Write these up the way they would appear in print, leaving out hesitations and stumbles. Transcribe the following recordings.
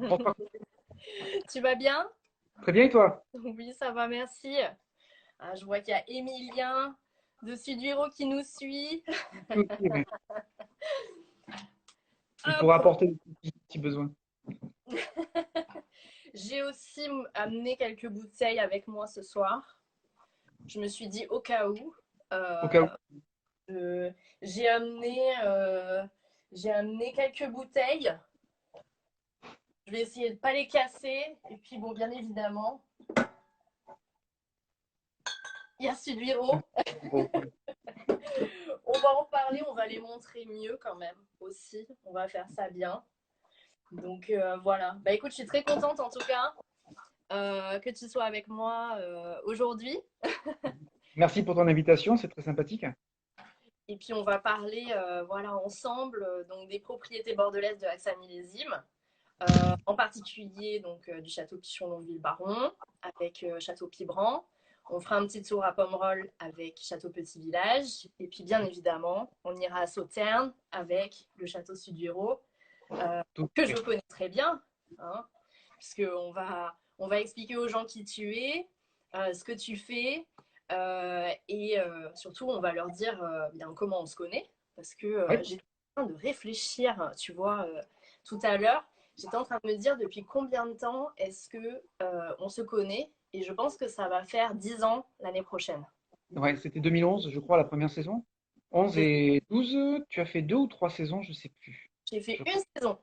Bonsoir. Tu vas bien? Très bien, et toi? Oui, ça va, merci. Ah, je vois qu'il y a Emilien de Suduiro qui nous suit. Ok, mais il pourra Hop, apporter des petits besoins. j'ai aussi amené quelques bouteilles avec moi ce soir. Je me suis dit au cas où. Au cas où. euh, euh, j'ai amené, euh, j'ai amené quelques bouteilles. Je vais essayer de pas les casser. Et puis bon, bien évidemment, il y a Suduiro. Bon, ouais. On va en parler, on va les montrer mieux quand même aussi. On va faire ça bien. Donc voilà. Bah écoute, je suis très contente en tout cas que tu sois avec moi aujourd'hui. Merci pour ton invitation, c'est très sympathique. Et puis on va parler voilà ensemble donc des propriétés bordelaises de Axa Millésime, en particulier donc du château Pichon-Longueville-Baron avec château Pibran. On fera un petit tour à Pomerol avec château Petit Village. Et puis bien évidemment, on ira à Sauternes avec le château Suduiro, Tout que à je fait. connais très bien, hein, on va expliquer aux gens qui tu es, ce que tu fais, et surtout, on va leur dire bien comment on se connaît, parce que Oui. j'étais en train de réfléchir, tu vois, tout à l'heure, j'étais en train de me dire depuis combien de temps est-ce que on se connaît, et je pense que ça va faire 10 ans l'année prochaine. Ouais, c'était 2011, je crois, la première saison. 11 C'est- et 12, tu as fait 2 ou 3 saisons, je sais plus. J'ai fait Je une crois. saison.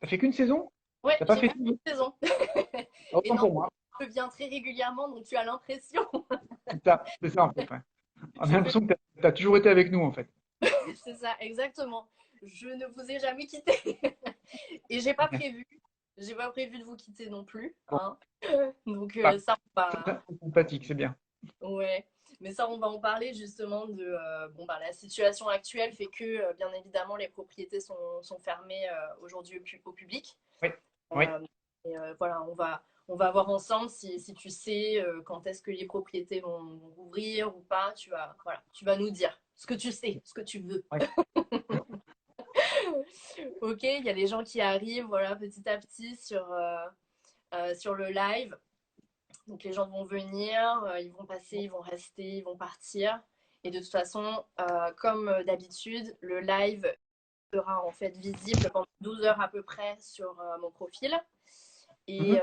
T'as fait qu'une saison? Ouais, T'as pas j'ai fait fait tout? une saison. Et Autant non, pour moi. je viens très régulièrement, donc tu as l'impression. C'est ça en fait. Ouais. On a Je fais l'impression que tu as toujours été avec nous en fait. C'est ça, exactement. Je ne vous ai jamais quitté. Et j'ai pas prévu de vous quitter non plus, Bon, hein. Donc bah, ça, c'est sympathique, c'est bien. ouais. Mais ça, on va en parler justement de bon bah la situation actuelle fait que bien évidemment les propriétés sont fermées aujourd'hui au public. Oui, oui. Euh, et voilà, on va voir ensemble si tu sais quand est-ce que les propriétés vont rouvrir ou pas. Tu vas nous dire ce que tu sais, ce que tu veux. Oui. Ok, il y a des gens qui arrivent voilà, petit à petit sur le live. Donc les gens vont venir, ils vont passer, ils vont rester, ils vont partir. Et de toute façon, comme d'habitude, le live sera en fait visible pendant 12 heures à peu près sur mon profil. Mhm.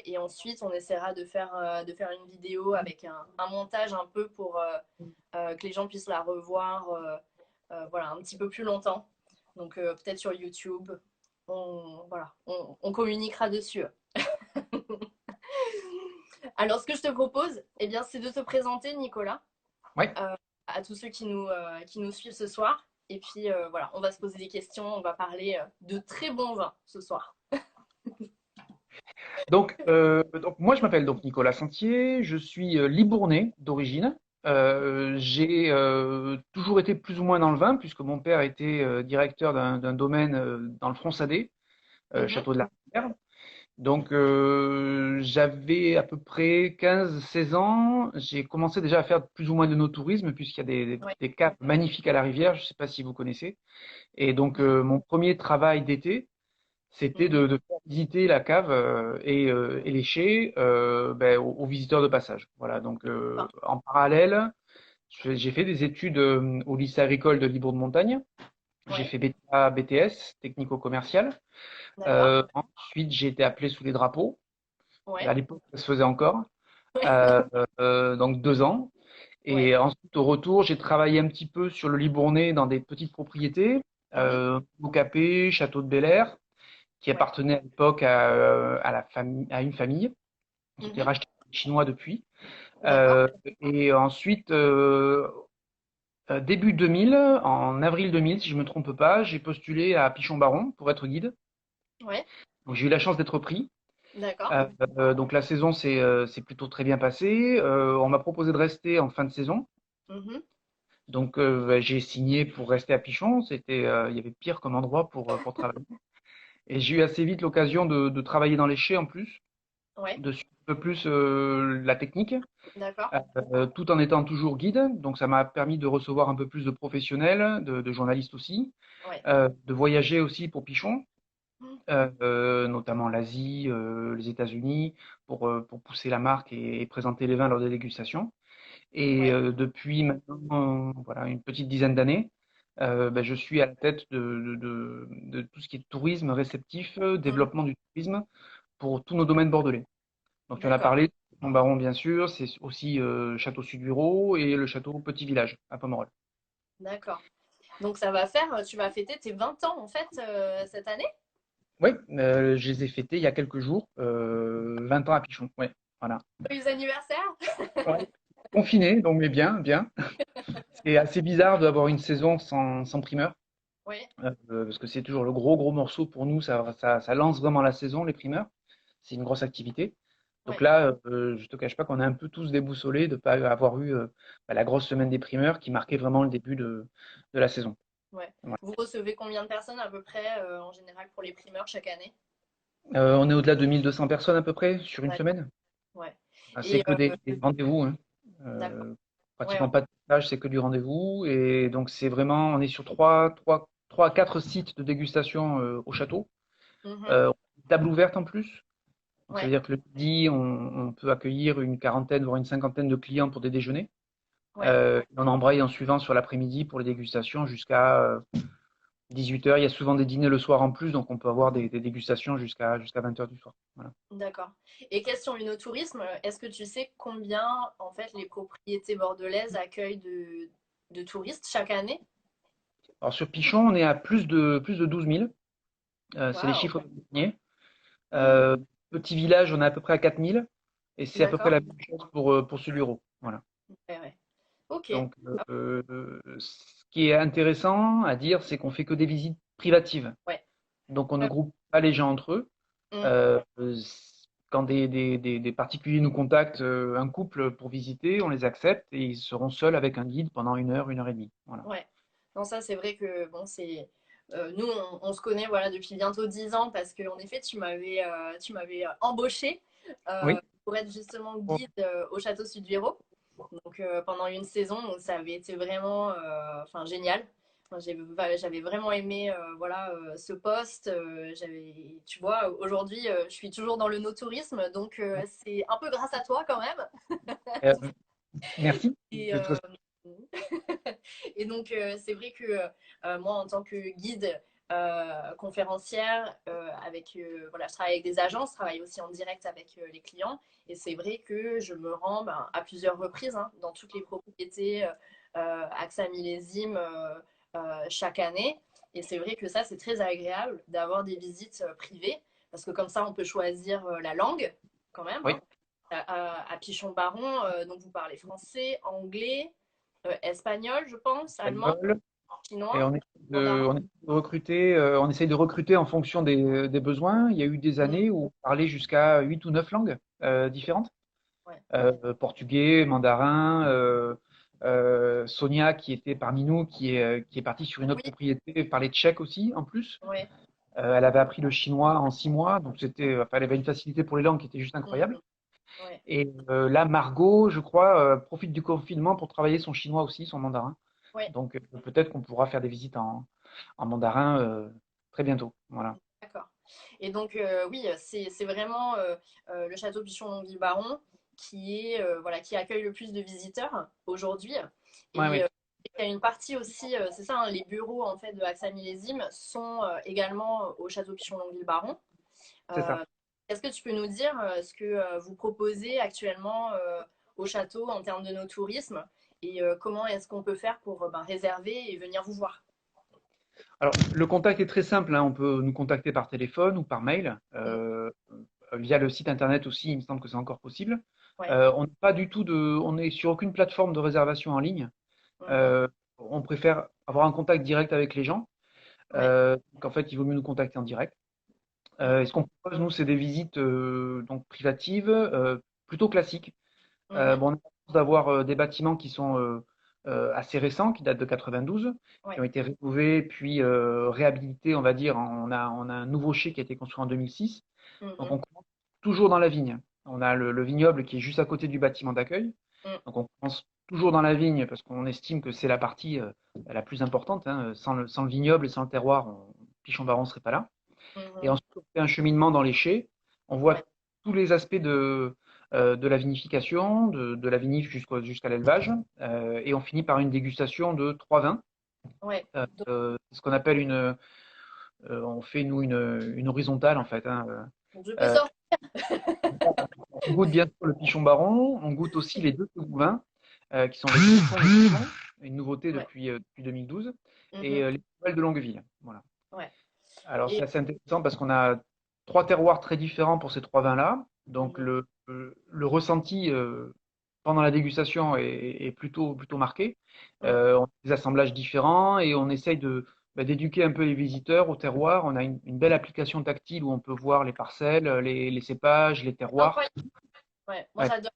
Et ensuite, on essaiera de faire une vidéo avec un montage un peu pour que les gens puissent la revoir voilà, un petit peu plus longtemps. Donc peut-être sur YouTube. Voilà, on communiquera dessus. Alors, ce que je te propose, eh bien, c'est de te présenter, Nicolas, Oui. à tous ceux qui nous suivent ce soir. Et puis, voilà, on va se poser des questions, on va parler de très bons vins ce soir. Donc moi, je m'appelle donc Nicolas Sentier, je suis libournais d'origine. J'ai toujours été plus ou moins dans le vin, puisque mon père était directeur d'un domaine dans le Fronçadet, Mhm. Château de la Rivière. Donc j'avais à peu près 15 16 ans. J'ai commencé déjà à faire plus ou moins de no-tourisme, puisqu'il y a Ouais. des caves magnifiques à la rivière, je ne sais pas si vous connaissez. Et donc mon premier travail d'été, c'était Mhm. de faire visiter la cave et les chais ben, aux visiteurs de passage. Voilà, donc Ah, en parallèle, j'ai fait des études au lycée agricole de Libourne-Montagne. J'ai ouais, fait BTA, BTS, technico-commercial. d'accord. Ensuite, j'ai été appelé sous les drapeaux. À Ouais. l'époque, ça se faisait encore. Euh, donc 2 ans. Ouais. Et ensuite, au retour, j'ai travaillé un petit peu sur le Libournais dans des petites propriétés, Mhm. Mocapé, Château de Bel-Air, qui Ouais. appartenait à l'époque à la famille, à une famille qui était Mhm. rachetée par les Chinois depuis. D'accord. Et ensuite, début 2000, en avril 2000, si je me trompe pas, j'ai postulé à Pichon-Baron pour être guide. Ouais. Donc j'ai eu la chance d'être pris. D'accord. Donc la saison c'est plutôt très bien passé. On m'a proposé de rester en fin de saison. Mhm. Donc bah, j'ai signé pour rester à Pichon. Il y avait pire comme endroit pour travailler. Et j'ai eu assez vite l'occasion de travailler dans les chais en plus, Ouais. de suivre un peu plus la technique, D'accord. tout en étant toujours guide. Donc ça m'a permis de recevoir un peu plus de professionnels, de journalistes aussi, Ouais. de voyager aussi pour Pichon. notamment l'Asie, les États-Unis, pour pousser la marque et présenter les vins lors des dégustations. Et Ouais. depuis maintenant, voilà, une petite dizaine d'années, ben, je suis à la tête de tout ce qui est tourisme réceptif, Mhm. développement du tourisme pour tous nos domaines bordelais. Donc tu en as D'accord, parlé, Mon Baron bien sûr, c'est aussi Château Sud-Bureau et le château Petit Village à Pomerol. d'accord. Donc ça va faire, tu vas fêter tes 20 ans en fait cette année? Oui, je les ai fêtés il y a quelques jours, 20 ans à Pichon. Ouais, voilà. Joyeux anniversaire! Ouais. Confiné, donc mais bien, bien. C'est assez bizarre d'avoir une saison sans primeur, Oui, parce que c'est toujours le gros morceau pour nous, ça lance vraiment la saison, les primeurs. C'est une grosse activité. Donc ouais, là, je te cache pas qu'on est un peu tous déboussolés de ne pas avoir eu bah, la grosse semaine des primeurs qui marquait vraiment le début de la saison. ouais. Voilà. Vous recevez combien de personnes à peu près en général pour les primeurs chaque année? On est au-delà de 1200 personnes à peu près sur une D'accord, semaine. ouais. Ah, c'est Et que des rendez-vous, hein. d'accord, Euh, ouais, Pratiquement pas de stage, c'est que du rendez-vous. Et donc c'est vraiment, on est sur trois à quatre sites de dégustation au château. mhm, Table ouverte en plus. Donc ça veut ouais, dire que le midi, on peut accueillir une quarantaine, voire une cinquantaine de clients pour des déjeuners. ouais. On embraye en suivant sur l'après-midi pour les dégustations jusqu'à 18 heures. Il y a souvent des dîners le soir en plus, donc on peut avoir des dégustations jusqu'à 20 heures du soir. Voilà. D'accord. Et question tourisme, est-ce que tu sais combien en fait les propriétés bordelaises accueillent de touristes chaque année? Alors sur Pichon, on est à plus de 12 000. C'est les Waouh! chiffres derniers. Hmm, Euh, Petit village, on est à peu près à 4 000. Et c'est à peu près d'accord. la même chose pour Suluro. Voilà. Ouais, ouais. Ok. Donc, ce qui est intéressant à dire, c'est qu'on fait que des visites privatives. Ouais. Donc, on ne Ouais. groupe pas les gens entre eux. Hmm, Euh, Quand des particuliers nous contactent, un couple pour visiter, on les accepte et ils seront seuls avec un guide pendant 1 heure et demie. Voilà. ouais. Non, ça c'est vrai que bon, c'est nous on se connaît voilà depuis bientôt 10 ans parce que en effet tu m'avais embauché Oui. pour être justement guide au château Sud-Véro. Donc pendant une saison, donc ça avait été vraiment enfin génial. Enfin, j'avais vraiment aimé voilà ce poste. Tu vois, aujourd'hui, je suis toujours dans le no-tourisme, donc c'est un peu grâce à toi quand même. Euh, Merci. Et, et donc, c'est vrai que moi, en tant que guide conférencière, voilà, je travaille avec des agences, je travaille aussi en direct avec les clients. Et c'est vrai que je me rends ben, à plusieurs reprises hein, dans toutes les propriétés AXA Millésime chaque année. Et c'est vrai que ça, c'est très agréable d'avoir des visites privées parce que comme ça, on peut choisir la langue quand même. Oui. Hein. À Pichon-Baron, donc vous parlez français, anglais, espagnol, je pense, allemand, Espagnol. Et chinois, mandarin. on essaye de recruter en fonction des besoins. Il y a eu des Mm, années où on parlait jusqu'à 8 ou 9 langues différentes. ouais. Portugais, mandarin, Sonia qui était parmi nous, qui est partie sur une autre Oui, propriété, parlait tchèque aussi en plus. ouais. Elle avait appris le chinois en 6 mois, donc enfin, elle avait une facilité pour les langues qui était juste incroyable. Mm, ouais. Et là, Margot, je crois, profite du confinement pour travailler son chinois aussi, son mandarin. Ouais, Donc peut-être qu'on pourra faire des visites en mandarin très bientôt. Voilà. d'accord. Et donc, oui, c'est vraiment le château Pichon-Longueville-Baron voilà, qui accueille le plus de visiteurs aujourd'hui. Ouais, Et oui, il y a une partie aussi, c'est ça, hein, les bureaux en fait de AXA Millésime sont également au château Pichon-Longueville-Baron. c'est ça. Est-ce que tu peux nous dire ce que vous proposez actuellement au château en termes de nos tourismes et comment est-ce qu'on peut faire pour ben, réserver et venir vous voir? Alors, le contact est très simple, hein. On peut nous contacter par téléphone ou par mail. Mm, Via le site internet aussi, il me semble que c'est encore possible. ouais. On est sur aucune plateforme de réservation en ligne. Mhm, Euh, on préfère avoir un contact direct avec les gens. ouais. Donc en fait, il vaut mieux nous contacter en direct. Et Mhm, ce qu'on propose, nous, c'est des visites donc privatives, plutôt classiques. mhm, Bon, on a la chance d'avoir des bâtiments qui sont assez récents, qui datent de 92, qui ouais. ont été rénovés puis réhabilités, on va dire. On a un nouveau chai qui a été construit en 2006. Donc Mhm, on commence toujours dans la vigne. On a le vignoble qui est juste à côté du bâtiment d'accueil. mm, Donc on commence toujours dans la vigne parce qu'on estime que c'est la partie la plus importante, hein. Sans le vignoble et sans le terroir, Pichon-Baron ne serait pas là. Et Mhm. ensuite, on fait un cheminement dans les chais. On voit Ouais, tous les aspects de la vinification, de la vinif jusqu'à l'élevage. Et on finit par une dégustation de 3 vins. ouais. Donc, C'est ce qu'on appelle on fait nous une horizontale en fait, hein. donc je peux Euh, sortir. on goûte bien sûr le pichon baron, on goûte aussi les deux seconds vins, qui sont les pichons de Pichon, une nouveauté Ouais. depuis 2012, et Mhm. les nouvelles de Longueville. Voilà. Ouais. Alors Et c'est assez intéressant parce qu'on a 3 terroirs très différents pour ces 3 vins-là. Donc mhm. le ressenti pendant la dégustation est plutôt marqué. Mhm. On a des assemblages différents et on essaye d'éduquer un peu les visiteurs au terroir. On a une belle application tactile où on peut voir les parcelles, les cépages, les C'est terroirs. incroyable. Ouais. Moi, Ouais, j'adore.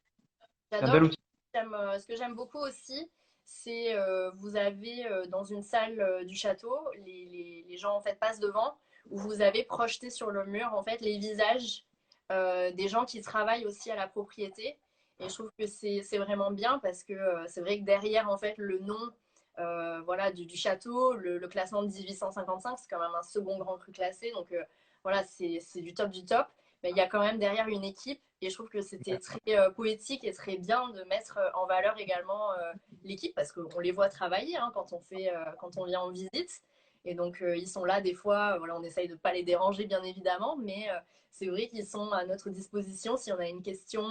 c'est un J'adore. bel outil. Ce que j'aime beaucoup aussi, c'est vous avez dans une salle du château, les gens en fait passent devant, où vous avez projeté sur le mur en fait les visages des gens qui travaillent aussi à la propriété. Et je trouve que c'est vraiment bien parce que c'est vrai que derrière en fait le nom voilà, du château, le classement de 1855, c'est quand même un second grand cru classé. Donc voilà, c'est du top du top. Mais il y a quand même derrière une équipe. Et je trouve que c'était très poétique et très bien de mettre en valeur également l'équipe parce qu'on les voit travailler hein, quand on vient en visite. Et donc, ils sont là des fois. Voilà, on essaye de ne pas les déranger, bien évidemment. Mais c'est vrai qu'ils sont à notre disposition si on a une question.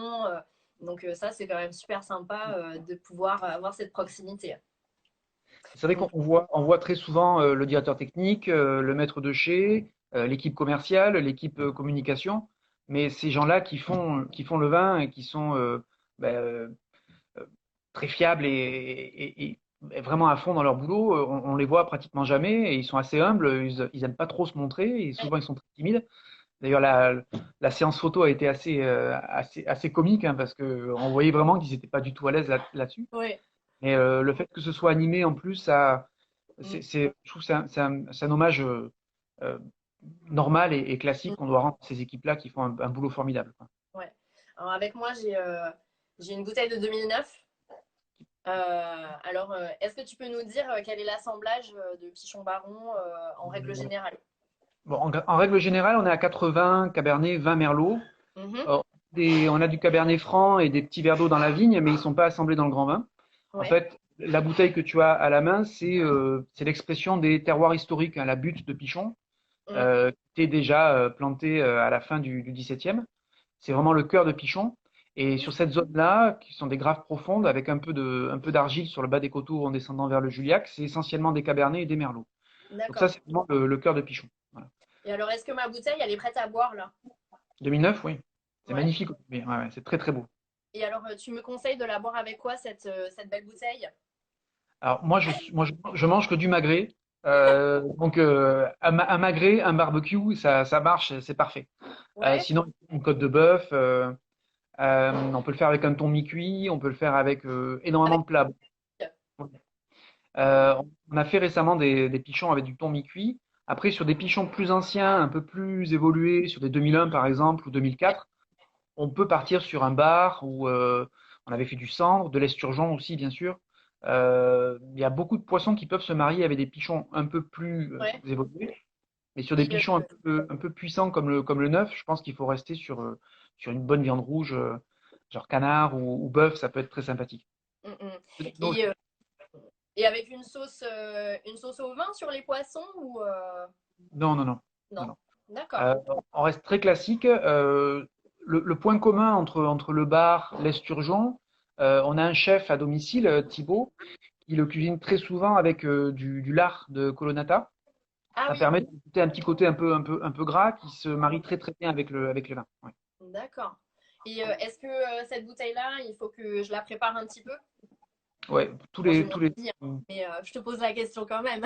Donc, ça, c'est quand même super sympa de pouvoir avoir cette proximité. C'est vrai qu'on Donc, voit très souvent le directeur technique, le maître de chez, l'équipe commerciale, l'équipe communication, mais ces gens-là qui font le vin et qui sont ben, euh, très fiables et vraiment à fond dans leur boulot, on les voit pratiquement jamais et ils sont assez humbles, ils aiment pas trop se montrer et ouais, souvent ils sont très timides. D'ailleurs, la séance photo a été assez comique hein, parce qu'on voyait vraiment qu'ils n'étaient pas du tout à l'aise là-dessus. ouais. Et le fait que ce soit animé en plus, Mm, je trouve que c'est un hommage euh, normal et classique mm, qu'on doit rendre à ces équipes-là qui font un boulot formidable, quoi. ouais. Alors, avec moi, j'ai une bouteille de 2009. Alors, est-ce que tu peux nous dire quel est l'assemblage de Pichon Baron en règle générale? Bon, en règle générale, on est à 80 Cabernet, 20 Merlot. Mhm. On a du Cabernet Franc et des petits verres d'eau dans la vigne, mais ils ne sont pas assemblés dans le grand vin. En Ouais. fait, la bouteille que tu as à la main, c'est l'expression des terroirs historiques, hein, la butte de Pichon, Mm. qui était déjà plantée à la fin du XVIIe. C'est vraiment le cœur de Pichon. Et sur cette zone-là, qui sont des graves profondes, avec un peu d'argile sur le bas des coteaux en descendant vers le Juliac, c'est essentiellement des Cabernets et des Merlots. Donc ça, D'accord. c'est vraiment le cœur de Pichon. Voilà. Et alors, est-ce que ma bouteille, elle est prête à boire là? 2009, oui. C'est Ouais. magnifique. Ouais, ouais, c'est très très beau. Et alors, tu me conseilles de la boire avec quoi, cette belle bouteille? Alors moi, je mange que du magret. Donc un magret, un barbecue, ça marche, c'est parfait. Ouais. Sinon, une côte de bœuf, on peut le faire avec un thon mi-cuit, on peut le faire avec énormément Avec. de plats. On a fait récemment des pichons avec du thon mi-cuit. Après, sur des pichons plus anciens, un peu plus évolués, sur des 2001 par exemple ou Ouais. 2004, on peut partir sur un bar où on avait fait du cendre, de l'esturgeon aussi, bien sûr. Il y a beaucoup de poissons qui peuvent se marier avec des pichons un peu plus Ouais. évolués. Mais sur des Et, pichons un peu puissants comme le neuf, je pense qu'il faut rester sur une bonne viande rouge, genre canard ou bœuf, ça peut être très sympathique. mm, mm. Non, Et, et avec une sauce au vin sur les poissons ou non, non, non. Non, non? non. D'accord. Euh, on reste très classique. Le point commun entre le bar, l'esturgeon, on a un chef à domicile, Thibaut, qui le cuisine très souvent avec du lard de Colonnata. Ah Ça oui, permet de goûter un petit côté un peu gras qui se marie très très bien avec le vin. Ouais. d'accord. Et est-ce que cette bouteille-là, il faut que je la prépare un petit peu? Ouais, tous Bon, les, tous les, j'imagine bien, mais je te pose la question quand même.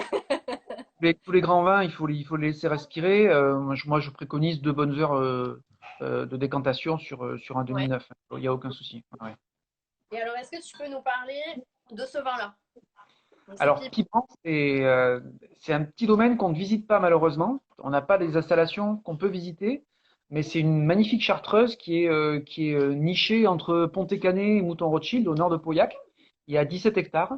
tous les grands vins, il faut les laisser respirer. Moi, je préconise 2 bonnes heures de décantation sur un Ouais. 2009. Il n'y a aucun souci. Ouais. Et alors, est-ce que tu peux nous parler de ce vin-là? Donc, c'est Alors, Pipe. Quiberon, c'est un petit domaine qu'on ne visite pas malheureusement. On n'a pas des installations qu'on peut visiter, mais c'est une magnifique chartreuse qui est nichée entre Pontet-Canet et Mouton-Rothschild au nord de Pauillac. Il y a 17 hectares.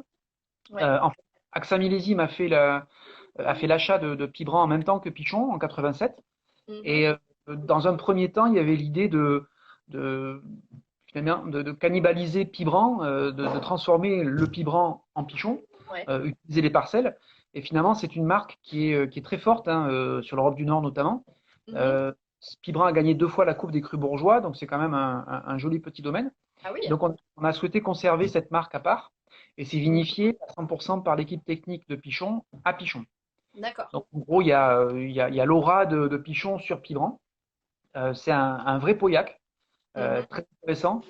Ouais. En fait, AXA Millésime a fait l'achat de Pibran en même temps que Pichon en 87. Mhm. Et dans un premier temps, il y avait l'idée de, finalement, de cannibaliser Pibran, de transformer le Pibran en pichon, Ouais. utiliser les parcelles. Et finalement, c'est une marque qui est très forte, hein, sur l'Europe du Nord notamment. Mhm. Euh, Pibran a gagné 2 fois la Coupe des Crus Bourgeois, donc c'est quand même un joli petit domaine. Ah oui, Et donc on a souhaité conserver cette marque à part, et c'est Mhm. vinifié à 100% par l'équipe technique de Pichon à Pichon. D'accord. Donc en gros, il y a l'aura de Pichon sur Pibran. C'est un vrai Pauillac, Mhm. très intéressant,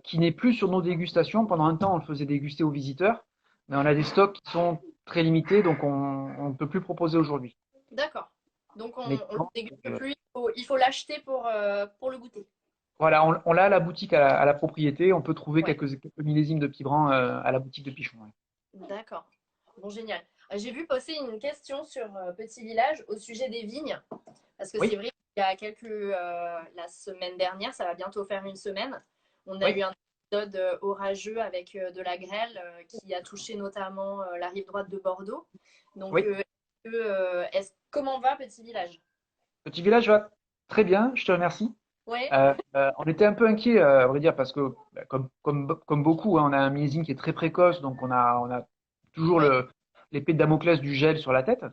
qui n'est plus sur nos dégustations. Pendant un temps, on le faisait déguster aux visiteurs, mais on a des stocks qui sont très limités, donc on ne peut plus proposer aujourd'hui. D'accord. Donc Mais on le déguste plus, il faut l'acheter pour le goûter. voilà, on l'a à la boutique, à la propriété. On peut trouver Ouais. quelques millésimes de Pibran à la boutique de Pichon. Ouais. D'accord. Bon, génial. J'ai vu passer une question sur Petit Village au sujet des vignes, parce que c'est Oui, vrai qu'il y a la semaine dernière, ça va bientôt faire une semaine, on a oui, eu un épisode orageux avec de la grêle qui a touché notamment la rive droite de Bordeaux. Donc, oui. comment va Petit Village? Petit village va très bien, je te remercie. Ouais, On était un peu inquiet, à vrai dire, parce que bah, comme beaucoup, hein, on a un millésime qui est très précoce, donc on a toujours ouais, l'épée de Damoclès du gel sur la tête.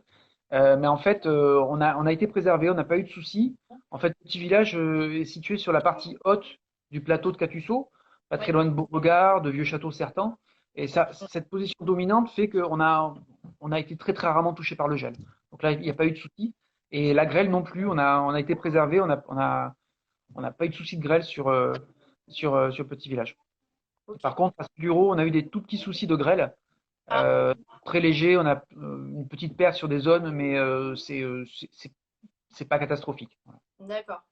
Mais en fait, on a été préservé, on n'a pas eu de soucis. En fait, Petit Village est situé sur la partie haute du plateau de Catusseau, pas très ouais. loin de Beauregard, de Vieux-Château-Certan. Et ça, cette position dominante fait on a été très très rarement touché par le gel. Donc là, il n'y a pas eu de soucis. Et la grêle non plus, on a été préservé, on n'a pas eu de soucis de grêle sur Petit Village. Ok. Par contre, à Bureau, on a eu des tout petits soucis de grêle, Ah, très légers. On a une petite perte sur des zones, mais c'est pas catastrophique. Voilà. d'accord.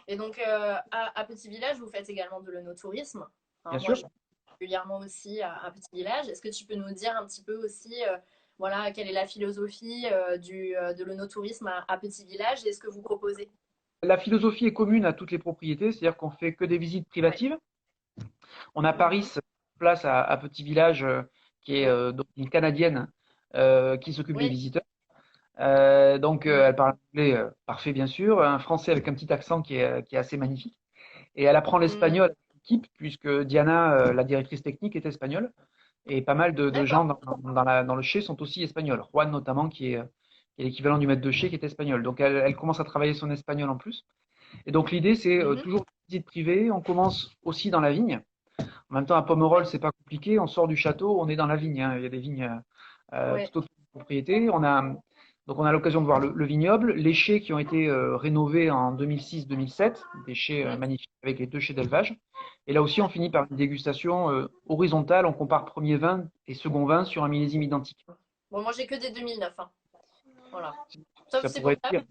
Et donc, à Petit Village, vous faites également de l'œnotourisme. Hein, Bien moi, sûr. je vais régulièrement aussi à Petit Village. Est-ce que tu peux nous dire un petit peu aussi, voilà, quelle est la philosophie de l'œnotourisme à Petit Village et ce que vous proposez? La philosophie est commune à toutes les propriétés, c'est-à-dire qu'on fait que des visites Ouais. privatives. On a Paris, Mhm. place à Petit Village, qui est Oui, donc une Canadienne qui s'occupe des oui. visiteurs. Donc, Mhm. elle parle anglais parfait, bien sûr, un français avec un petit accent qui est assez magnifique. Et elle apprend Mhm. l'espagnol à l'équipe, puisque Diana, la directrice technique, est espagnole. Et pas mal de gens D'accord. dans le chai sont aussi espagnols. Juan, notamment, qui est l'équivalent du maître de chai, qui est espagnol. Donc, elle commence à travailler son espagnol en plus. Et donc, l'idée, c'est Mhm. toujours une visite privée. On commence aussi dans la vigne. En même temps, à Pomerol, Ouais, c'est pas compliqué. On sort du château, on est dans la vigne, hein. Il y a des vignes ouais. tout autour de la propriété. Donc, on a l'occasion de voir le vignoble, les chais qui ont été rénovés en 2006-2007, des chais Mhm. magnifiques avec les 2 chais d'élevage. Et là aussi, on finit par une dégustation horizontale. On compare premier vin et second vin sur un millésime identique. Bon, moi, j'ai que des 2009, hein. Voilà. Sauf Ça c'est pourrait pour être ça.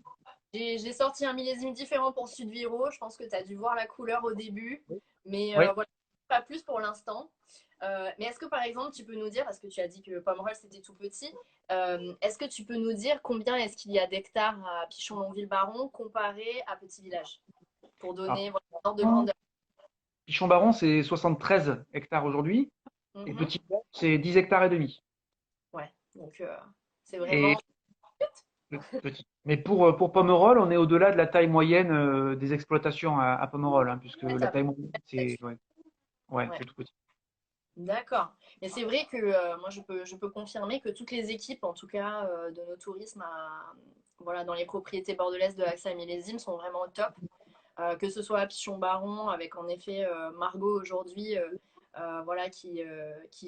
pire. J'ai sorti un millésime différent pour Sud Viro. Je pense que tu as dû voir la couleur au début. Mais Oui. voilà, pas plus pour l'instant. Mais est-ce que par exemple, tu peux nous dire, parce que tu as dit que Pomerol c'était tout petit, est-ce que tu peux nous dire combien est-ce qu'il y a d'hectares à Pichon-Longueville-Baron comparé à Petit Village? Pour Alors, donner voilà, un ordre de grandeur. Pichon-Baron, c'est 73 hectares aujourd'hui. Et Mhm. Petit Village, c'est 10 hectares et demi. Ouais, donc c'est Et vraiment. petit. Mais pour Pomerol, on est au-delà de la taille moyenne des exploitations à Pomerol, hein, puisque Ouais, la t'as taille moyenne, c'est là-dessus. ouais, ouais, Ouais. c'est tout petit. D'accord. Mais c'est vrai que moi, je peux confirmer que toutes les équipes, en tout cas de nos tourismes voilà, dans les propriétés bordelaises de AXA Millésime, sont vraiment au top. Que ce soit à Pichon-Baron, avec en effet Margot aujourd'hui, voilà, qui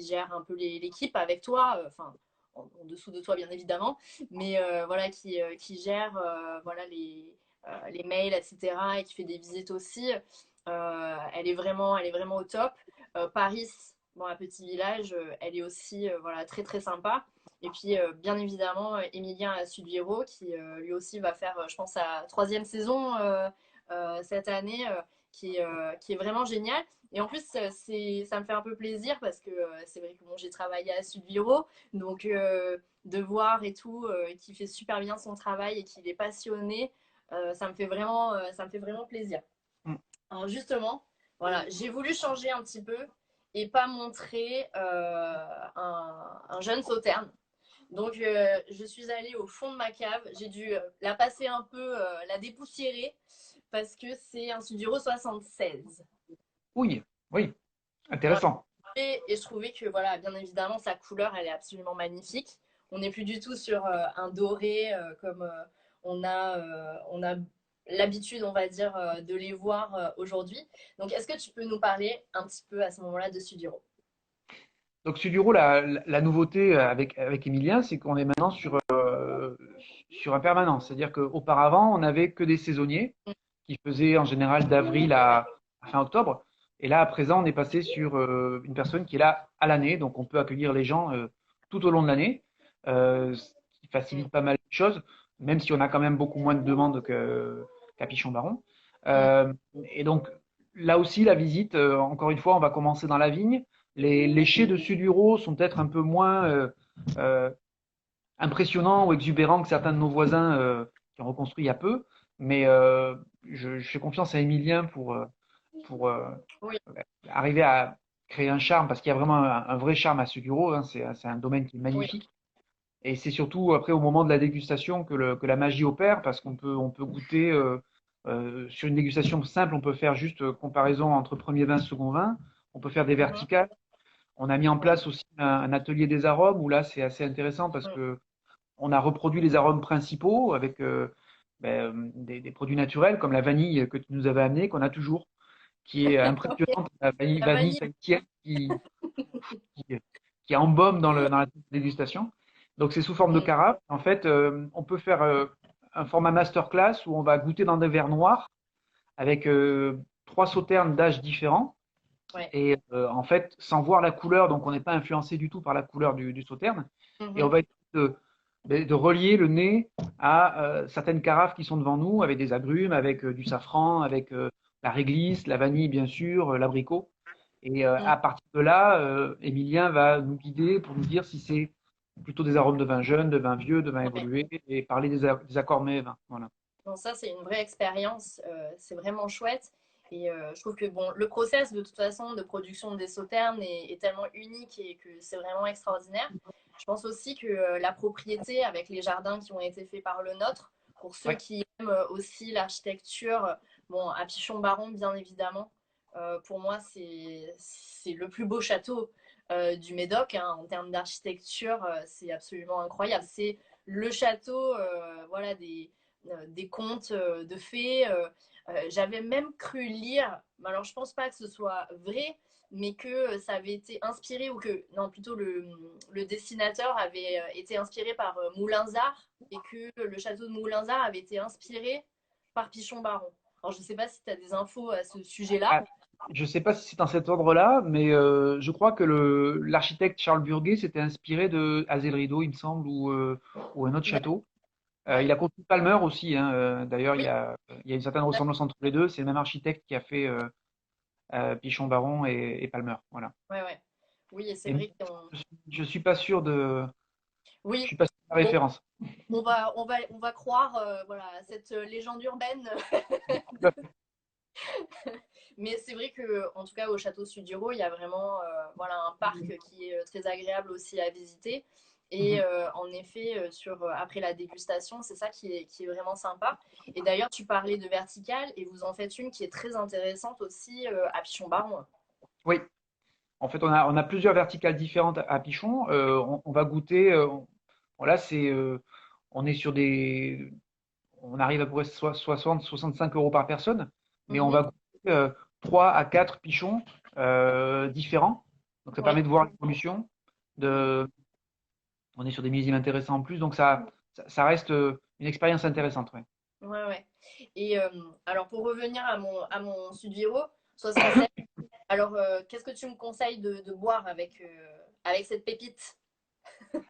gère un peu l'équipe avec toi, enfin, en dessous de toi, bien évidemment, mais voilà, qui gère voilà, les mails, etc., et qui fait des visites aussi. Elle est vraiment au top. Paris, bon, un petit village, elle est aussi voilà, très très sympa. Et puis, bien évidemment, Emilien à Sudviro, qui lui aussi va faire, je pense, sa troisième saison cette année, qui est vraiment génial. Et en plus, ça me fait un peu plaisir parce que c'est vrai que bon, j'ai travaillé à Sudviro, donc de voir et tout, qu'il fait super bien son travail et qu'il est passionné, ça me fait vraiment plaisir. Mm. Alors justement, voilà, j'ai voulu changer un petit peu et pas montrer un jeune sauterne. Donc, je suis allée au fond de ma cave. J'ai dû la passer un peu, la dépoussiérer, parce que c'est un Sudiro 76. Oui, oui, Voilà. intéressant. Et je trouvais que, voilà, bien évidemment, sa couleur, elle est absolument magnifique. On n'est plus du tout sur un doré comme on a l'habitude, on va dire, de les voir aujourd'hui. Donc, est-ce que tu peux nous parler un petit peu à ce moment-là de Sudiro? Donc Suduro, la nouveauté avec Emilien, c'est qu'on est maintenant sur un permanent. C'est-à-dire qu'auparavant, on n'avait que des saisonniers qui faisaient en général d'avril à fin octobre. Et là, à présent, on est passé sur une personne qui est là à l'année. Donc on peut accueillir les gens tout au long de l'année, ce qui Mm, facilite pas mal de choses, même si on a quand même beaucoup moins de demandes qu'à Pichon-Baron. mm, Euh, et donc là aussi, la visite, encore une fois, on va commencer dans la vigne. Les chais de Suduro sont peut-être un peu moins euh, impressionnants ou exubérants que certains de nos voisins qui ont reconstruit il y a peu, mais je fais confiance à Emilien pour oui, arriver à créer un charme, parce qu'il y a vraiment un vrai charme à Suduro, hein, c'est un domaine qui est oui. magnifique. Et c'est surtout après au moment de la dégustation que la magie opère, parce on peut goûter sur une dégustation simple, on peut faire juste comparaison entre premier vin, second vin, on peut faire des Mhm, verticales. On a mis en oui, place aussi un atelier des arômes où là c'est assez intéressant parce mm, que on a reproduit les arômes principaux avec des produits naturels comme la vanille que tu nous avais amené, qu'on a toujours, qui est impressionnante, la vanille, la vanille vanille. tahitienne qui, qui embaume dans la dégustation. Donc c'est sous forme de Mm, carafe. En fait, on peut faire un format masterclass où on va goûter dans des verres noirs avec trois sauternes d'âge différents. ouais. Et en fait, sans voir la couleur, donc on n'est pas influencé du tout par la couleur du sauterne. Et on Mhm, va essayer de relier le nez à certaines carafes qui sont devant nous, avec des agrumes, avec du safran, avec la réglisse, la vanille bien sûr, l'abricot. Et mm. à partir de là, Emilien va nous guider pour nous dire si c'est plutôt des arômes de vin jeune, de vin vieux, de vin Ouais. évolué, et parler des accords mets-vins. Voilà. Bon, ça, c'est une vraie expérience. C'est vraiment chouette. Et je trouve que bon, le process, de toute façon, de production des sauternes est tellement unique et que c'est vraiment extraordinaire. Je pense aussi que la propriété, avec les jardins qui ont été faits par le nôtre, pour ceux Ouais. qui aiment aussi l'architecture, bon, à Pichon-Baron, bien évidemment, pour moi, c'est le plus beau château du Médoc, hein, en termes d'architecture. C'est absolument incroyable. C'est le château, voilà, des contes de fées. J'avais même cru lire, alors je pense pas que ce soit vrai, mais que ça avait été inspiré, ou que, non, plutôt le dessinateur avait été inspiré par Moulinsart, et que le château de Moulinsart avait été inspiré par Pichon Baron. Alors je sais pas si tu as des infos à ce sujet-là. Ah, je ne sais pas si c'est dans cet ordre-là, mais je crois que l'architecte Charles Burguet s'était inspiré de Hazel Rideau, il me semble, ou un autre château. Il Ouais. a construit Palmer aussi, hein, d'ailleurs, Oui, il y a une certaine ressemblance entre les deux. C'est le même architecte qui a fait Pichon Baron et Palmer. Voilà. ouais, ouais. Oui, et c'est Et vrai qu'on. je suis pas sûr je Oui, suis pas sûr de la bon, référence. on va croire voilà, à cette légende urbaine. Mais c'est vrai que, en tout cas, au château Sudiro, il y a vraiment voilà, un parc qui est très agréable aussi à visiter. Et Mhm. en effet, après la dégustation, c'est ça qui est vraiment sympa. Et d'ailleurs, tu parlais de verticale, et vous en faites une qui est très intéressante aussi à Pichon-Baron. Oui, en fait, on a plusieurs verticales différentes à Pichon. On va goûter. Voilà, on est sur on arrive à peu près 65 euros par personne, mais on Mhm. va goûter 3 à 4 pichons différents. Donc ça Oui, permet de voir l'évolution. De, on est sur des millésimes intéressants en plus, donc ça reste une expérience intéressante. Ouais. ouais, ouais. Et alors, pour revenir à mon Sudiro 67, alors qu'est-ce que tu me conseilles de boire avec cette pépite?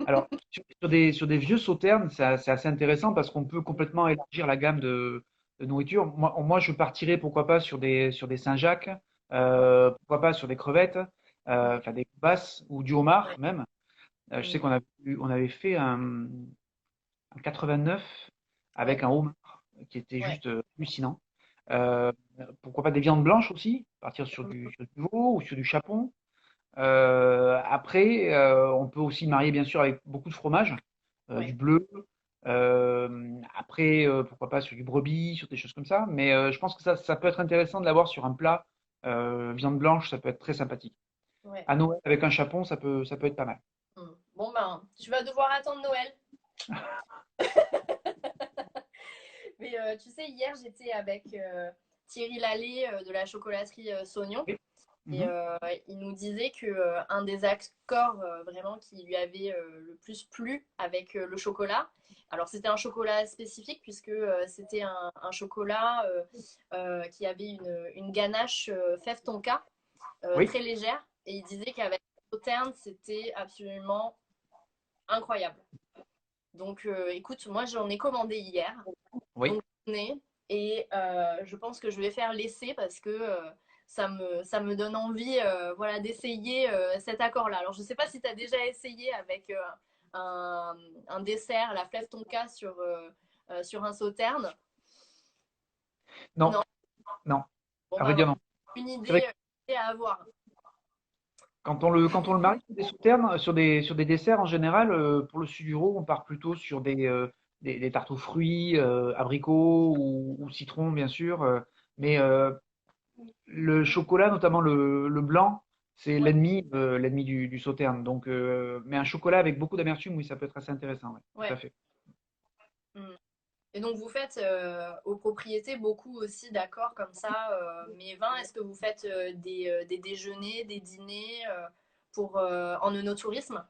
Alors, sur des vieux sauternes, c'est assez intéressant parce qu'on peut complètement élargir la gamme de nourriture. Moi, je partirais pourquoi pas sur des Saint-Jacques, Ouais. pourquoi pas sur des crevettes, Mhm. enfin des basses ou du homard Ouais. même. Je sais Mm. on avait fait un 89 avec Ouais. un homard qui était Ouais. juste hallucinant. Euh, Pourquoi pas des viandes blanches aussi, partir Mhm. sur du veau ou sur du chapon. Après, on peut aussi marier bien sûr avec beaucoup de fromage. du Ouais. bleu. Après, pourquoi pas sur du brebis, sur des choses comme ça. Mais je pense que ça peut être intéressant de l'avoir sur un plat. Viande blanche, ça peut être très sympathique. Ouais. À Noël, avec un chapon, ça peut être pas mal. Bon, ben, tu vas devoir attendre Noël. Mais tu sais, hier, j'étais avec Thierry Lallé de la chocolaterie Saugnon. Oui. Et Mhm. il nous disait que un des accords vraiment qui lui avait le plus plu avec le chocolat, alors c'était un chocolat spécifique puisque c'était un chocolat qui avait une ganache fève tonka Oui, très légère. Et il disait qu'avec Sauterne, c'était absolument incroyable. Donc écoute, moi j'en ai commandé hier. oui. Donc j'en ai. Et je pense que je vais faire l'essai parce que ça me donne envie voilà, d'essayer cet accord-là. Alors, je ne sais pas si tu as déjà essayé avec un, un dessert, la flève tonka sur un sauterne. Non, Non. non. Bon, À bah vrai dire, voilà. non. Une C'est vrai idée, que à avoir. quand on le marie sur des sauternes, sur des desserts en général, pour le suduro, on part plutôt sur des tartes aux fruits, abricots ou citron, bien sûr. Mais le chocolat, notamment le blanc, c'est Ouais, l'ennemi du sauterne. Donc, mais un chocolat avec beaucoup d'amertume, oui, ça peut être assez intéressant. Ouais, tout à ouais. fait. Mm. Et donc, vous faites aux propriétés beaucoup aussi d'accords comme ça, mais vins. Est-ce que vous faites des déjeuners, des dîners en œnotourisme?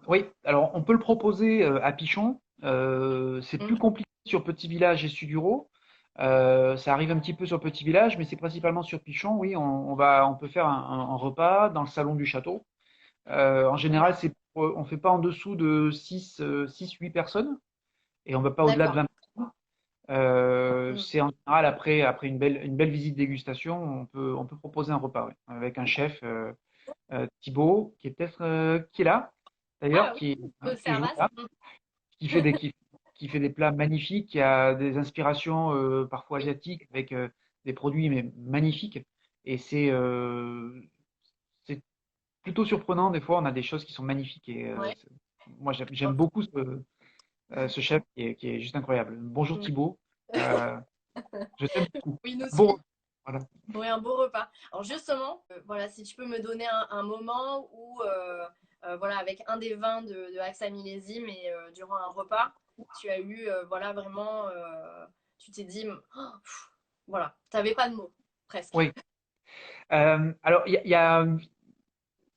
Oui, alors on peut le proposer à Pichon. C'est plus Mm. compliqué sur Petit Village et Suduro. Ça arrive un petit peu sur Petit Village, mais c'est principalement sur Pichon. Oui, on peut faire un repas dans le salon du château. En général, on fait pas en dessous de 6, 8 personnes et on va pas au-delà de D'accord. 20 personnes. Mm. C'est en général après une belle visite dégustation, on peut proposer un repas, ouais, avec un chef, Thibaut, qui est là d'ailleurs, Ah oui, qui le est joué Servas. là, qui fait des, qui, qui fait des plats magnifiques, qui a des inspirations parfois Oui. asiatiques avec des produits mais magnifiques. Et c'est plutôt surprenant, des fois, on a des choses qui sont magnifiques. Et Ouais. moi, j'aime beaucoup ce chef qui est juste incroyable. Bonjour Mm. Thibaut, euh, je t'aime beaucoup. Oui, nous Bon, aussi. voilà. Oui, un beau repas. Alors justement, voilà, si tu peux me donner un moment où, voilà, avec un des vins de Axa Millésime et durant un repas, tu as eu, voilà, vraiment, tu t'es dit, oh, pff, voilà, tu n'avais pas de mots, presque. Oui. Alors,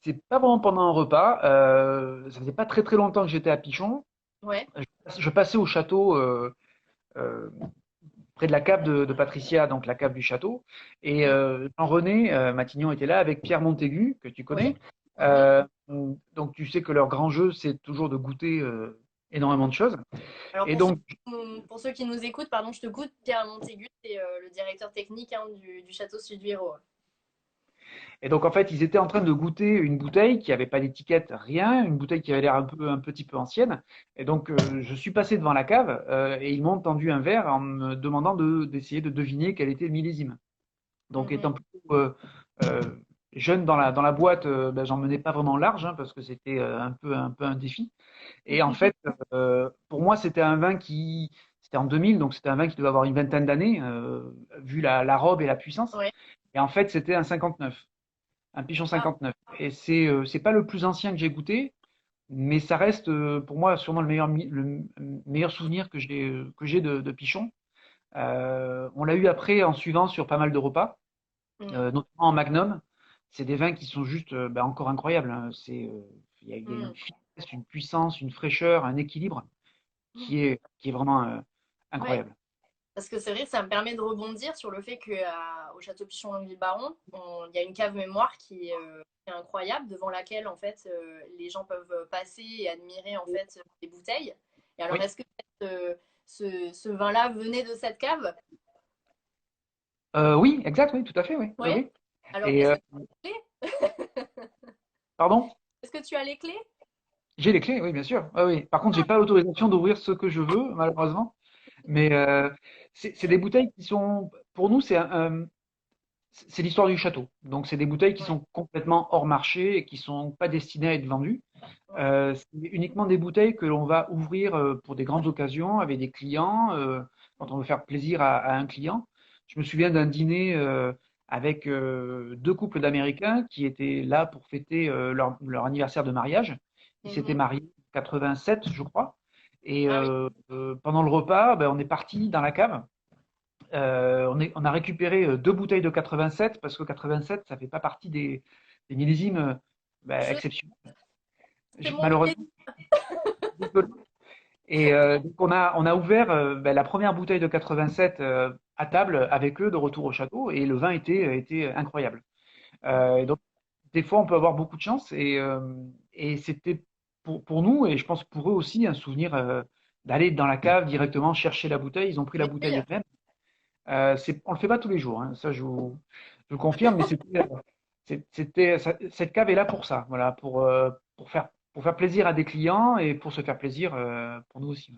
c'est pas vraiment pendant un repas. Ça faisait pas très très longtemps que j'étais à Pichon. Ouais. Je passais au château euh, près de la cave de Patricia, donc la cave du château. Et Mhm. Jean-René Matignon était là avec Pierre Montaigu, que tu Ouais. connais. Mhm. Donc tu sais que leur grand jeu, c'est toujours de goûter énormément de choses. Alors Et donc, pour ceux qui nous écoutent, pardon, je te goûte, Pierre Montaigu, c'est le directeur technique hein, du château Suduiro. en fait, ils étaient en train de goûter une bouteille qui avait pas d'étiquette, rien, une bouteille qui avait l'air un petit peu ancienne. Et donc, je suis passé devant la cave et ils m'ont tendu un verre en me demandant d'essayer de deviner quel était le millésime. Donc, Mhm. étant plutôt euh, jeune dans la boîte, ben, j'en menais pas vraiment large, hein, parce que c'était un peu un défi. Et en fait, pour moi, c'était en 2000, donc c'était un vin qui devait avoir une vingtaine d'années, vu la robe et la puissance. Ouais. Et en fait, c'était un 59, un pigeon Ah, 59. Et c'est pas le plus ancien que j'ai goûté, mais ça reste pour moi sûrement le meilleur souvenir que j'ai de pichon. On l'a eu après en suivant sur pas mal de repas, mm, notamment en Magnum. C'est des vins qui sont juste encore incroyables, hein. Il y a une mm. finesse, une puissance, une fraîcheur, un équilibre qui est vraiment Ouais. incroyable. Parce que c'est vrai, ça me permet de rebondir sur le fait qu'au château Pichon-Longueville-Baron, il y a une cave mémoire qui est incroyable, devant laquelle en fait les gens peuvent passer et admirer en fait les bouteilles. Et alors, Oui. est-ce que ce vin-là venait de cette cave? Oui, exact, oui, tout à fait, oui, oui, Ouais. oui. Alors, Et est-ce que tu as les clés? pardon, Est-ce que tu as les clés? j'ai les clés, oui, bien sûr. Oui, oui. Par contre, j'ai pas l'autorisation d'ouvrir ce que je veux, malheureusement. Mais c'est des bouteilles qui sont, pour nous, c'est l'histoire du château. Donc, c'est des bouteilles qui sont complètement hors marché et qui sont pas destinées à être vendues. Ouais. C'est uniquement des bouteilles que l'on va ouvrir pour des grandes occasions avec des clients, quand on veut faire plaisir à un client. Je me souviens d'un dîner avec deux couples d'Américains qui étaient là pour fêter leur anniversaire de mariage. Ils s'étaient Mhm. mariés en 87, je crois. Et Ah oui, pendant le repas, ben, on est parti dans la cave. On a récupéré deux bouteilles de 87 parce que 87, ça fait pas partie des millésimes ben, je exceptionnels. c'est mon Malheureusement, désolé. Et donc on a ouvert ben, la première bouteille de 87 à table avec eux de retour au château et le vin était incroyable. Et donc des fois on peut avoir beaucoup de chance et c'était pour nous et je pense pour eux aussi un souvenir d'aller dans la cave directement chercher la bouteille. Ils ont pris la Mais oui, bouteille eux-mêmes. On le fait pas tous les jours, hein, ça je vous confirme, mais cette cave est là pour ça, voilà, pour faire plaisir à des clients et pour se faire plaisir pour nous aussi. Ouais.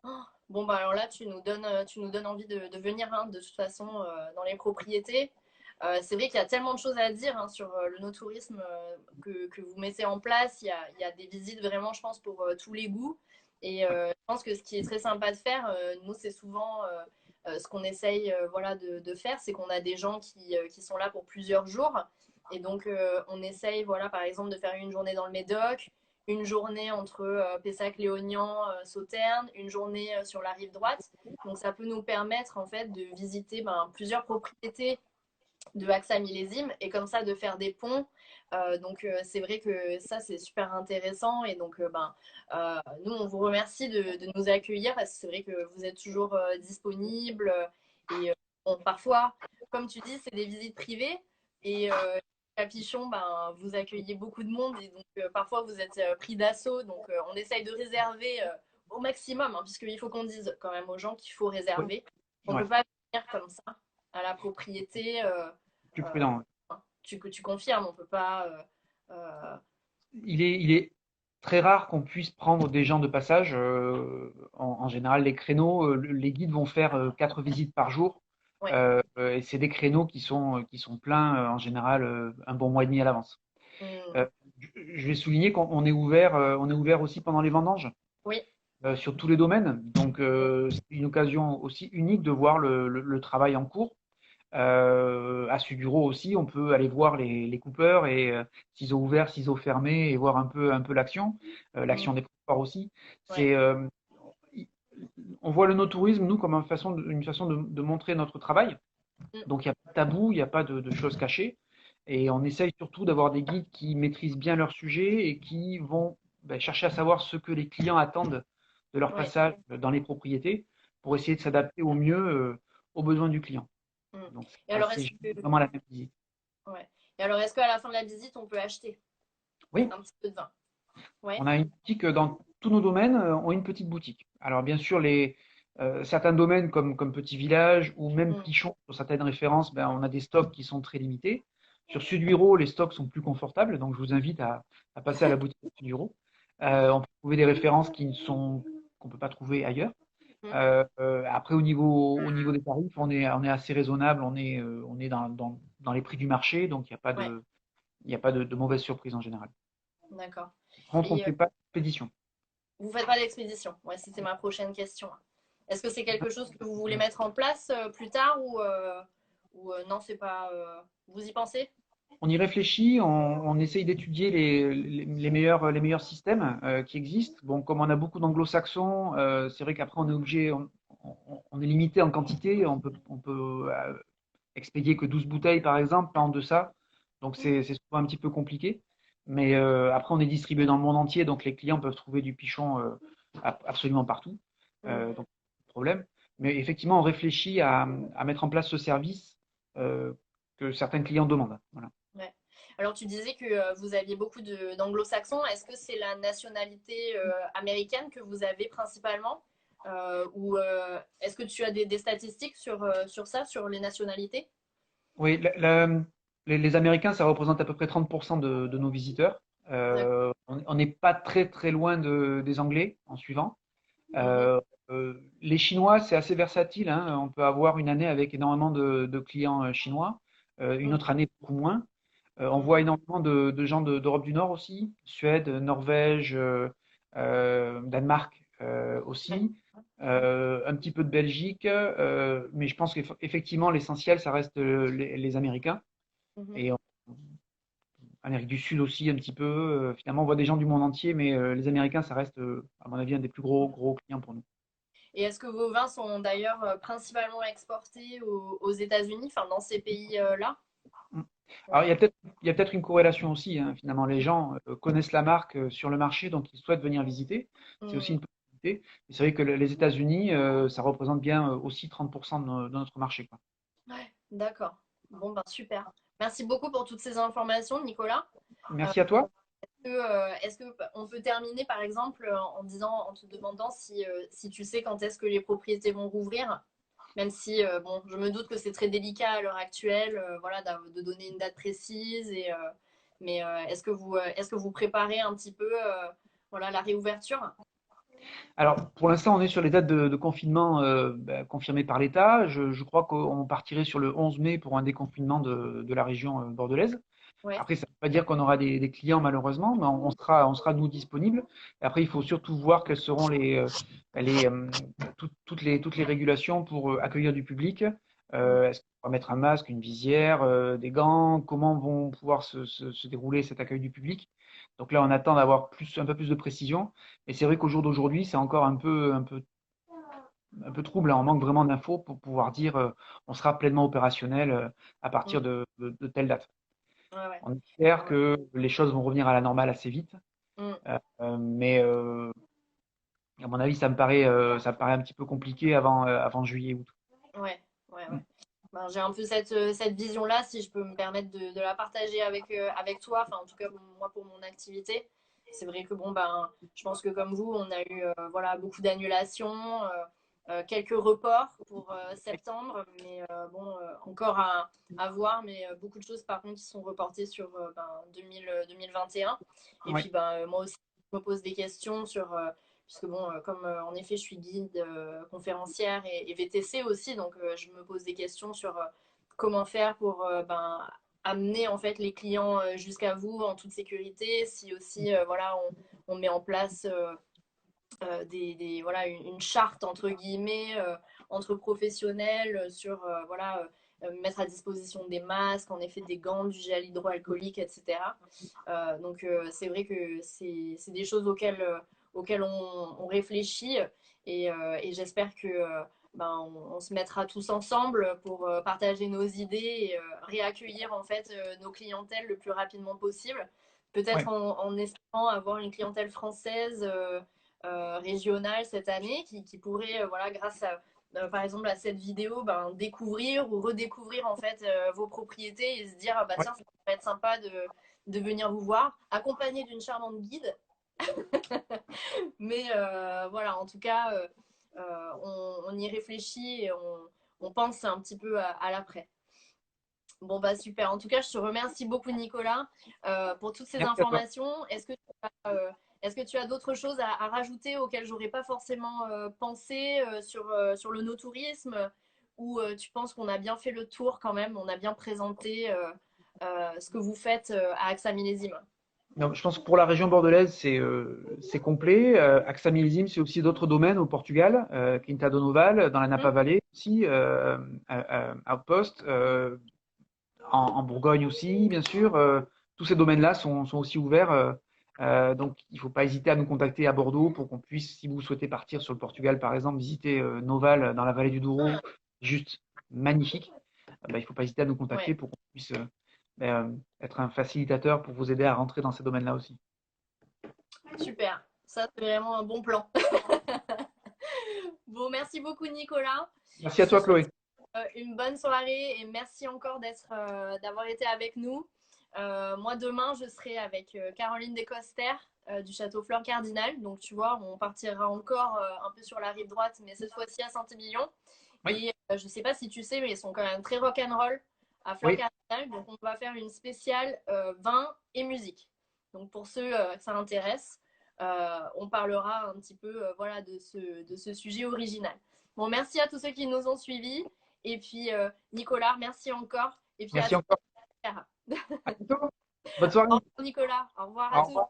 oh, bon, bah alors là, tu nous donnes envie de venir, hein, de toute façon, dans les propriétés. C'est vrai qu'il y a tellement de choses à dire, hein, sur le no-tourisme que vous mettez en place. Il y a des visites vraiment, je pense, pour tous les goûts. Et Ouais. je pense que ce qui est très sympa de faire, nous, c'est souvent ce qu'on essaye, voilà, de faire, c'est qu'on a des gens qui sont là pour plusieurs jours. Et donc, on essaye, voilà, par exemple, de faire une journée dans le Médoc, une journée entre Pessac-Léognan, Sauternes, une journée sur la rive droite. Donc ça peut nous permettre en fait de visiter plusieurs propriétés de AXA millésime et comme ça de faire des ponts. Donc c'est vrai que ça c'est super intéressant et donc nous on vous remercie de nous accueillir parce que c'est vrai que vous êtes toujours disponible et bon, parfois comme tu dis c'est des visites privées et Capichon, vous accueillez beaucoup de monde et donc parfois vous êtes pris d'assaut. Donc on essaye de réserver au maximum, hein, puisqu'il faut qu'on dise quand même aux gens qu'il faut Ouais. réserver. On ne Ouais. peut pas venir comme ça à la propriété. Plus Euh, prudent. Ouais. tu confirmes, on ne peut pas. Euh, Il est très rare qu'on puisse prendre des gens de passage. En général, les créneaux, les guides vont faire 4 visites par jour. ouais. Et c'est des créneaux qui sont pleins en général un bon mois et demi à l'avance. Mm, Euh, je vais souligner qu'on est ouvert aussi pendant les vendanges oui. sur tous les domaines. Donc, c'est une occasion aussi unique de voir le travail en cours. À Suduro aussi, on peut aller voir les coupeurs et ciseaux ouverts, ciseaux fermés et voir un peu l'action, Mm, l'action des coupeurs aussi. ouais. C'est, on voit le no-tourisme, nous, comme une façon de montrer notre travail. Mm, Donc, il n'y a pas de tabou, il n'y a pas de choses cachées. Et on essaye surtout d'avoir des guides qui maîtrisent bien leur sujet et qui vont ben, chercher à savoir ce que les clients attendent de leur ouais. passage dans les propriétés pour essayer de s'adapter au mieux aux besoins du client. Mm. Donc, Et alors, c'est est-ce que, vraiment la même visite. ouais. Et alors, est-ce qu'à la fin de la visite, on peut acheter Oui, un petit peu de vin? Ouais. on a une boutique dans tous nos domaines, ont une petite boutique. Alors, bien sûr, certains domaines comme Petit Village ou même Mm, Pichon, sur certaines références, ben, on a des stocks qui sont très limités. Sur Suduiro, les stocks sont plus confortables, donc je vous invite à passer à la boutique de Suduiro. On peut trouver des références qu'on ne peut pas trouver ailleurs. mm, Après, au niveau des tarifs, on est assez raisonnable, on est dans les prix du marché, donc il n'y a pas ouais. de mauvaise surprise en général. D'accord. Par contre, on ne Et fait pas d'expédition. vous faites pas d'expédition? Ouais, c'était ma prochaine question. Est-ce que c'est quelque chose que vous voulez mettre en place plus tard ou non, c'est pas. Vous y pensez? On y réfléchit, on essaye d'étudier les meilleurs systèmes qui existent. Bon, comme on a beaucoup d'anglo-saxons, c'est vrai qu'après on est obligé, on est limité en quantité. On peut expédier que 12 bouteilles par exemple, pas en deçà. Donc c'est souvent un petit peu compliqué. Mais après on est distribué dans le monde entier, donc les clients peuvent trouver du pichon absolument partout. Mhm. Donc pas de problème. Mais effectivement, on réfléchit à mettre en place ce service euh, que certains clients demandent. Voilà. Ouais. Alors, tu disais que vous aviez beaucoup d'anglo-saxons. Est-ce que c'est la nationalité américaine que vous avez principalement? Ou est-ce que tu as des statistiques sur ça, sur les nationalités? Oui, les Américains, ça représente à peu près 30% de nos visiteurs. D'accord. On n'est pas très très loin des Anglais en suivant. Mhm. Les Chinois, c'est assez versatile, hein. On peut avoir une année avec énormément de clients chinois. une autre année beaucoup moins. On voit énormément de gens d'Europe du Nord aussi, Suède, Norvège, Danemark aussi, un petit peu de Belgique, mais je pense qu'effectivement l'essentiel ça reste les Américains Mhm. et Amérique du Sud aussi un petit peu. Finalement, on voit des gens du monde entier, mais les Américains ça reste à mon avis un des plus gros clients pour nous. Et est-ce que vos vins sont d'ailleurs principalement exportés aux États-Unis, enfin dans ces pays-là? Mm. Alors, Ouais. il y a peut-être une corrélation aussi, hein. Finalement, les gens connaissent la marque sur le marché, donc ils souhaitent venir visiter. C'est aussi Mm. une possibilité. Et c'est vrai que les États-Unis, ça représente bien aussi 30% de notre marché, quoi. Ouais, d'accord. Bon, ben super. Merci beaucoup pour toutes ces informations, Nicolas. Euh, Merci à toi. est-ce que on peut terminer par exemple en disant, en te demandant si tu sais quand est-ce que les propriétés vont rouvrir, même si bon, je me doute que c'est très délicat à l'heure actuelle, voilà, de donner une date précise mais est-ce que vous préparez un petit peu voilà la réouverture? Alors, pour l'instant, on est sur les dates de confinement confirmées par l'État. Je crois qu'on partirait sur le 11 mai pour un déconfinement de la région bordelaise. Ouais. Après, ça ne veut pas dire qu'on aura des clients malheureusement, mais on sera nous disponibles. Et après, il faut surtout voir quelles seront les, toutes les régulations pour accueillir du public. Est-ce qu'on va mettre un masque, une visière, des gants? Comment vont pouvoir se dérouler cet accueil du public? Donc là, on attend d'avoir un peu plus de précision. Et c'est vrai qu'au jour d'aujourd'hui, c'est encore un peu trouble, hein. On manque vraiment d'infos pour pouvoir dire on sera pleinement opérationnel à Mm. partir de telle date. Ouais, ouais. On espère que les choses vont revenir à la normale assez vite, Mm. mais à mon avis, ça me paraît un petit peu compliqué avant juillet, août. Ouais, ouais, ouais. Mm. Ben, j'ai un peu cette vision-là, si je peux me permettre de la partager avec toi, enfin en tout cas moi pour mon activité. C'est vrai que bon, ben, je pense que comme vous, on a eu voilà, beaucoup d'annulations, quelques reports pour septembre, mais bon, encore à voir, mais beaucoup de choses par contre qui sont reportées sur 2021. Et Ouais, puis ben, moi aussi, je me pose des questions sur puisque bon, comme en effet je suis guide, conférencière et VTC aussi, donc je me pose des questions sur comment faire pour amener en fait les clients jusqu'à vous en toute sécurité, si aussi voilà on met en place voilà une charte entre guillemets entre professionnels sur voilà mettre à disposition des masques, en effet des gants, du gel hydroalcoolique, etc. Donc c'est vrai que c'est des choses auxquelles on réfléchit et j'espère que on se mettra tous ensemble pour partager nos idées et réaccueillir en fait nos clientèles le plus rapidement possible. Peut-être ouais, en espérant avoir une clientèle française régionale cette année qui pourrait, voilà, grâce à par exemple à cette vidéo, découvrir ou redécouvrir en fait vos propriétés et se dire ah bah ouais. tiens ça pourrait être sympa de venir vous voir, accompagné d'une charmante guide. Mais voilà, en tout cas, on y réfléchit et on pense un petit peu à l'après. Bon, bah super. En tout cas, je te remercie beaucoup, Nicolas, pour toutes ces Merci à toi. informations. Est-ce que tu as d'autres choses à rajouter auxquelles j'aurais pas forcément pensé sur le no-tourisme ou tu penses qu'on a bien fait le tour quand même, on a bien présenté ce que vous faites à AXA Millésime? Donc, je pense que pour la région bordelaise, c'est complet. Axa Millésime, c'est aussi d'autres domaines au Portugal, Quinta do Noval, dans la Napa Mhm. Valley aussi, Outpost, en Bourgogne aussi, bien sûr. Tous ces domaines-là sont aussi ouverts. Donc, il ne faut pas hésiter à nous contacter à Bordeaux pour qu'on puisse, si vous souhaitez partir sur le Portugal, par exemple, visiter Noval dans la vallée du Douro, juste magnifique. Il ne faut pas hésiter à nous contacter Ouais, pour qu'on puisse être un facilitateur pour vous aider à rentrer dans ces domaines-là aussi. super. Ça, c'est vraiment un bon plan. Bon, merci beaucoup, Nicolas. Merci à Je te toi, souhaite Chloé. une bonne soirée et merci encore d'avoir été avec nous. Moi, demain, je serai avec Caroline Descoster du château Fleur Cardinal. Donc, tu vois, on partira encore un peu sur la rive droite, mais cette fois-ci à Saint-Émilion. Oui, Et je ne sais pas si tu sais, mais ils sont quand même très rock'n'roll à Fleur oui, Cardinal. Donc, on va faire une spéciale vin et musique. Donc, pour ceux que ça intéresse, on parlera un petit peu voilà, de ce sujet original. Bon, merci à tous ceux qui nous ont suivis. Et puis, Nicolas, merci encore. Et puis à Merci très encore. vite. À bientôt. Bonne Au soirée. revoir Nicolas, au revoir Au à tous. revoir.